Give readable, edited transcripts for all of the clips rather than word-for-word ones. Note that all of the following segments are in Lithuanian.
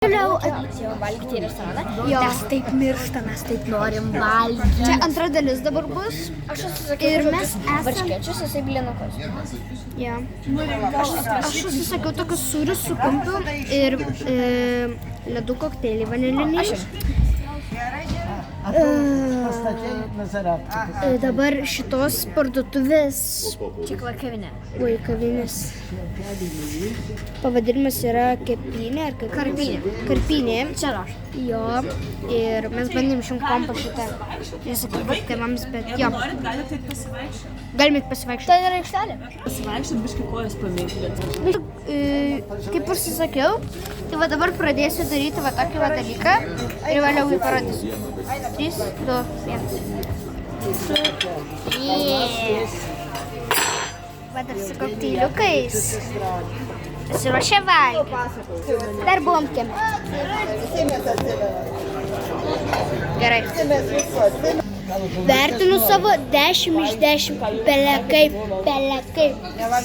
Toliau atėjo valgyti į restoraną. Mes taip mirštam, mes taip norim valgyti. Čia antra dalis dabar bus. Aš susisakiau varškėčius, jisai blėnukus. Ja. Aš susisakiau tokius sūrius su kumpiu ir ledų kokteilį vaniliniai. Dabar šitos parduotuvės Čikla kavinė. Oi, kavinės. Pavadinimas yra kepinė ar karpinė. Čia rašo. Jo. Ir mes bandėm šiam kompą šitą. Nesakyti tėvams, bet jo. Galime pasivaikščioti. Tai yra aikštelė? Pasivaikščioti, biškai kojas pamėgti. Kaip ir sakiau, tai va dabar pradėsiu daryti va tokį va dalyką ir vėliau jį parodysiu. 3, 2, 1. Yes. Va dar su kokteiliukais. Pasiruošę valgyti. Dar buvom kieme. Gerai. Vertinu savo 10 iš 10. Pelekai.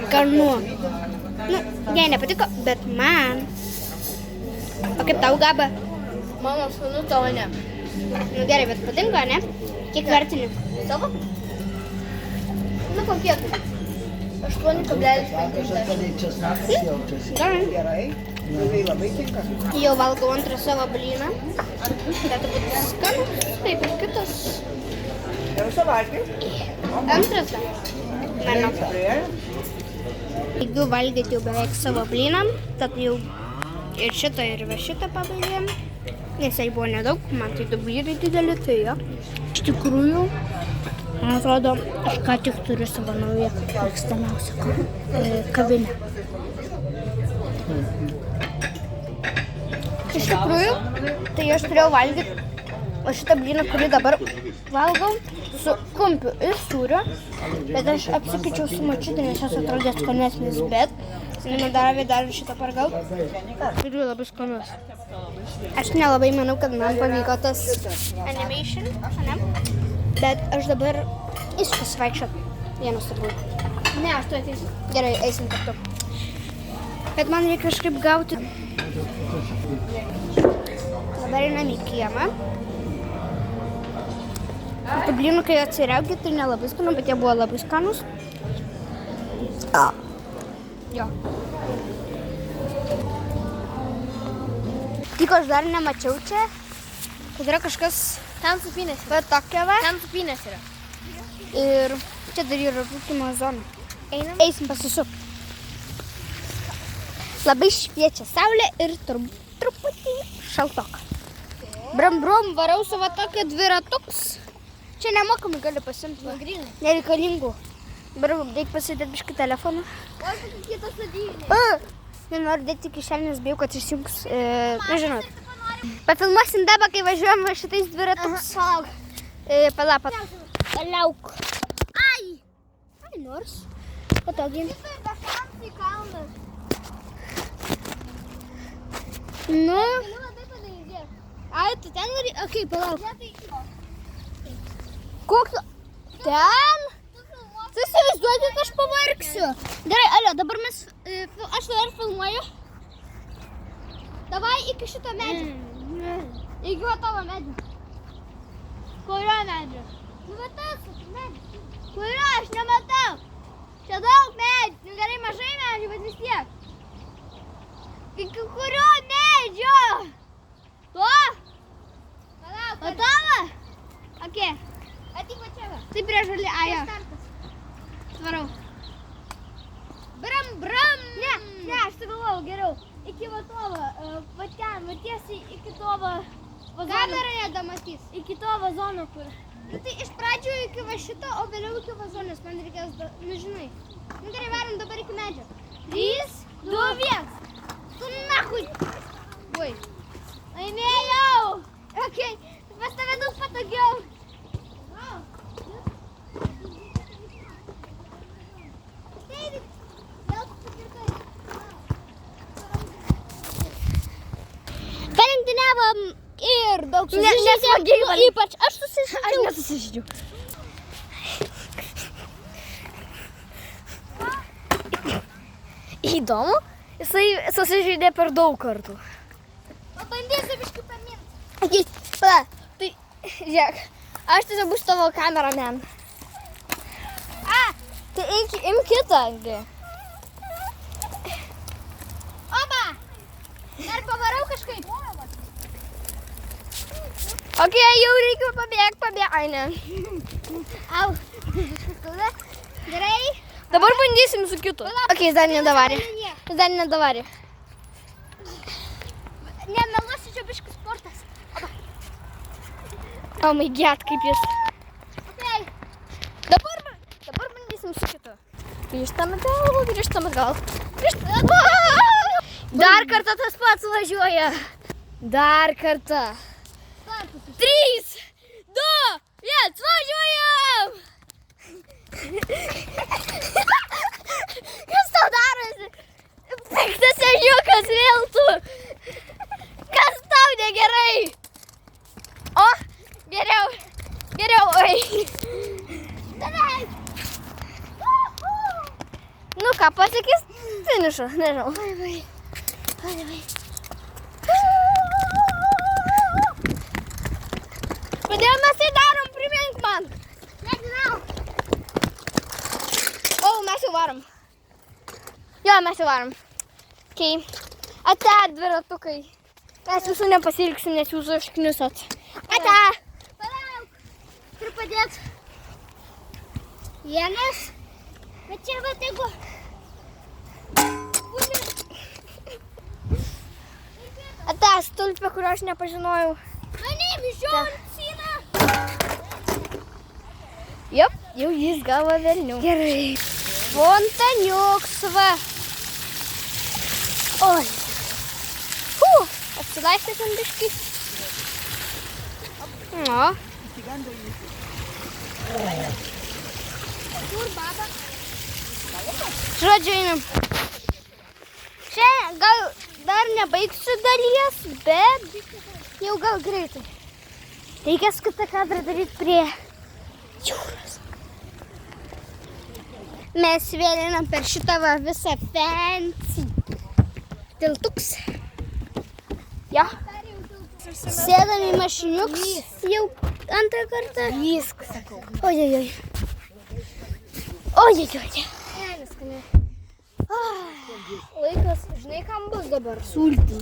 Skanu. Nu, jai nepatiko, bet man. O kaip tau, Gaba? Mano skanu, tavo ne. Nu gerai, bet patinka, ne? Kiek vertini? Savo? Nu, kokie tu? 8,5. Gerai. Jau valgau antrą savo blyną. Tai būtų skanu, taip ir kitas. Antras. Mano. Jeigu valgyti jau beveik savo blyną, tad jau ir šitą ir va šitą pabaigėm. Nes jai buvo nedaug, man tai 2 blynai dideli, tai jo. Iš tikrųjų, man atrodo, aš ką tik turiu savo naują mėgstamiausią kavinę. Iš tikrųjų, tai aš turėjau valgyti šitą blyną, kurį dabar valgau, su kumpiu ir sūriu, bet aš apsikeičiau su močiute, nes jos atrodė skanesnis, bet man davė dar šitą paragaut. Ir labai skanus. Aš nelabai manau, kad man pavyko tas animation, ne? Bet aš dabar eisiu pasivaikščioti. Vienas turbūt. Ne, aš tu ateisiu. Gerai, eisim kartu. Bet man reikia kažkaip gauti. Dabar einam į kiemą. Tų blynų, kai atsiriaugi, tai nelabai skanu, bet jie buvo labai skanus. Jo. Tik aš dar nemačiau čia, kad yra kažkas Ten supinės. va tokia va. Ten supinės yra. Ir čia dar yra rūkymo zona. Einam. Eisim pasisuk. Labai šviečia saulė ir truputį šaltoka. Brum, varau su va tokia dviratuks. Čia nemokamai gali pasimti. Nereikalingų. Dabar reikia pasidėti biškį telefoną. O, kokia kita sadybinė. Nenoriu dėti kišenės, bijau, kad išsijungs, nežinot. Pafilmuosim dabar, kai važiuojam šitais dviratuks. Palauk. Ai, nors. Patogiai. Nu. Ai, tu ten nori? Okei, palauk. Koks? Ten? Tu įsivaizduoji, kad aš pavargsiu. Gerai, alio, dabar aš dar filmuoju. Davai iki šito medžio. Iki tavo medžio. Kurio medžio? Nu, va tas medžio. Kurio aš nematau. Čia daug medžių. Nu, gerai, mažai medžių, bet vis tiek. Iki kurio medžio? To? O tavo? Okei. Atik va čia va. Tai prie žali, ajo. Tvarau. Bram. Ne, aš sugalvojau geriau. Iki va tovo, va ten, va tiesiai iki tovo vazono. Kamera nedamatys. Iki to vazono, kur. Nu tai iš pradžių iki va šito, o vėliau iki vazonės. Man reikės, nu žinai. Nu gerai, varom dabar iki medžio. 3, 2, 1. Tu nahui. Oi. Laimėjau. Okei, pas tave daug patogiau. Palenktyniavom ir daug susižaidėm. Ypač aš susižaidžiau. Aš nesusižaidžiau. Įdomu, jisai susižaidė per daug kartų. Pala, tai, žiūrėk, aš tiesiog būsiu tavo kameraman. Tai imk kitą. Oba! Dar pavarau kažkaip. Ok, jau reikia pabėg. Ai, ne. Au. Gerai. Dabar bandysim su kitu. Ok, jis dar nedavarė. Nemeluosiu, čia biškis sportas. Oh my god, kaip jis. Okay. Dabar bandysim su kitu. Grįžtam atgal. Dar kartą tas pats važiuoja. Dar kartą. 3, 2, 1, važiuojam! Kas tau darosi? Piktas ežiukas vėl tu. Kas tau negerai? O, geriau, oi. Nu ką, pasakys finišą, nežinau. Kodėl mes tai darom, primink man. Nežinau. O, mes jau varom. Jo, mes jau varom. Okay. Ate, dviratukai. Mes jūsų nepasiliksim, nes jūsų iškniusot. Ate. Palauk. Turiu padėti. Vienas. Bet čia va tegu. Ate, stulpė, kurio aš nepažinojau. Mane John Cena. Jop, jau jis gavo velnių. Gerai. Fontaniuks, va. Oi. Apsilaistėsim biškį. O. Kur baba? Žodžiu, einam. Čia gal dar nebaigsiu dalies, bet jau gal greitai. Reikia kitą kadrą daryti prie jūros. Mes vėlinam per šitą va visą fancy tiltuks. Jo. Sėdam į mašiniuks jau antrą kartą. Viskas, sakau. Ojojoj. Laikas, žinai, kam bus dabar? Sultį.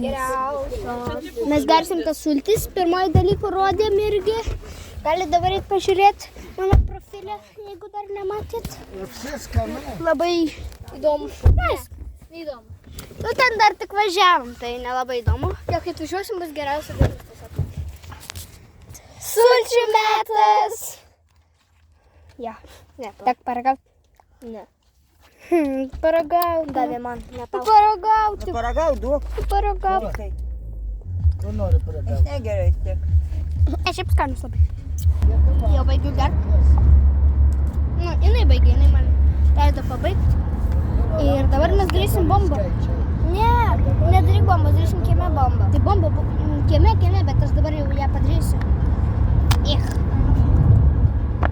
Geriausios. Mes garsim tas sultis, pirmoji dalykų rodėm irgi. Galite dabar eit pažiūrėti mano profilį, jeigu dar nematėt. Labai įdomu. Įdomu. Nu, ten dar tik važiavom, tai nelabai įdomu. Kiek atvažiuosim, bus geriausia dalis tiesiog. Sulčių metas! Ja, ne. Tak paragaut? Ne. Paragaut. Davė man, ne tau. Paragauti. Paragauk, duok. Paragaut. Ko nori paragauti? Negerai tiek. Aš šiaip skanus labai. Jau baigiu dar. Nu, jinai baigė, jinai man leido pabaigti. Ir dabar mes darysim bombą. Ne, nedaryk bombos, darysim kieme bombą. Tai bomba kieme, bet aš dabar jau ją padarysiu.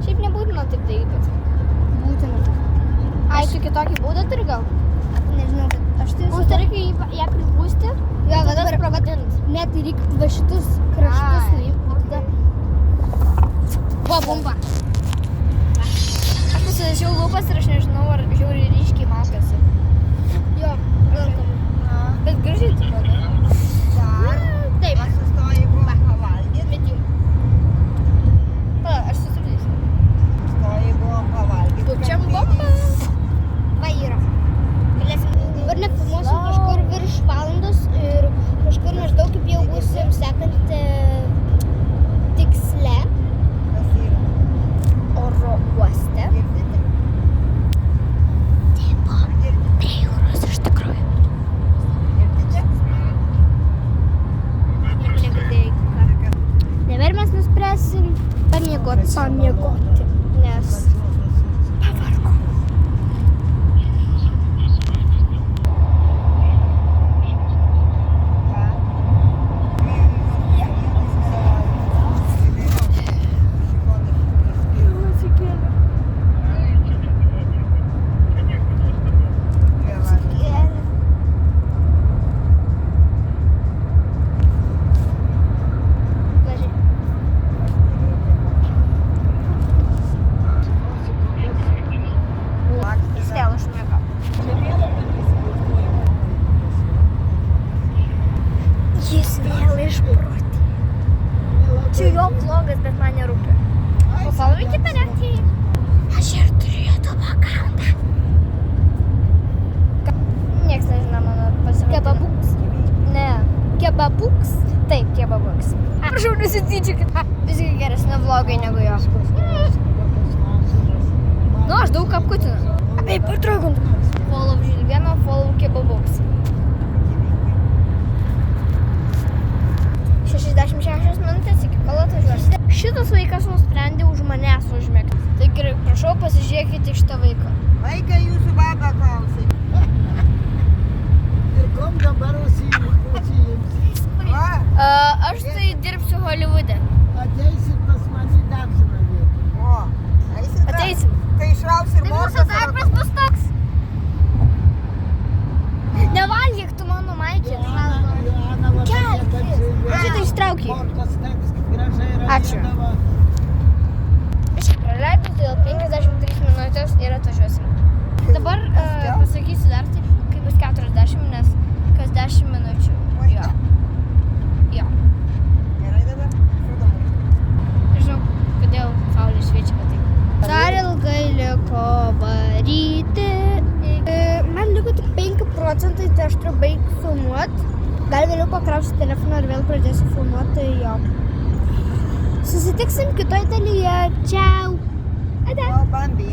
Šiaip nebūtina taip daryti. Būtina. Ai, tu kitokį būdą turi gal? Nežinau, bet aš tai... Mums tai reikia ją pripūsti. Jo, vadas pravadint. Ne, tai reikia va šitus kraštus nuimti. Va, bomba. Aš pasidažiau lūpas ir aš nežinau, ar žiauriai ryškiai matosi. Jo, velkam. Bet gražiai tu padai. Taip. Sustoji buvo pavalgyti. Bet jau. Pala, aš sustabdysiu. Sustoji buvo pavalgyti. Pučiam bombą. Va yra. Galėsim. Dabar nefilmuosim kažkur virš valandos ir kažkur maždaug kaip jau būsim sekantį galimybės, bet man nerūpi. Pafollowinkit mane. Aš ir turiu tavo akauntą. Niekas nežino mano pasirodymą. Kebabuks? Ne. Kebabuks? Taip, kebabuks. Prašau, nesityčiokit. Visgi geresni vlogai negu jo. Nu, aš daug apkutinu. Apie patraukant. Follow Žilvieno, follow kebabuks. 66 minutės iki kol atvažiuos. Šitas vaikas nusprendė už manęs užmėgti. Tai gerai, prašau, pasižiūrėkite šitą vaiką. Vaikai jūsų baba klausai. Ir kom dabar užsiimsi? Va, Aš tai dirbsiu Holivude. Ateisit pas mane daržą vietą. o, eisit dar? Ateisim. Kai išrausi ir morsas. bus toks. Nevalgyk tu mano maikį. Šitą ištrauki. Ačiū. Aš praleidau dėl 53 minutės ir atvažiuosim. Dabar pasakysiu dar taip, kai bus 40, nes kas 10 minučių. Jo. Jo. Gerai dabar? Nežinau, kodėl saulė šviečia, bet taip. Dar ilgai liko varyti. Man liko tik 5 procentai, tai aš turiu baigti filmuoti. Gal vėliau pakrausiu telefoną ir vėl pradėsiu filmuoti, tai jo. Susitiksim kitoj dalyje. Čiau. Ate. O, Bambi.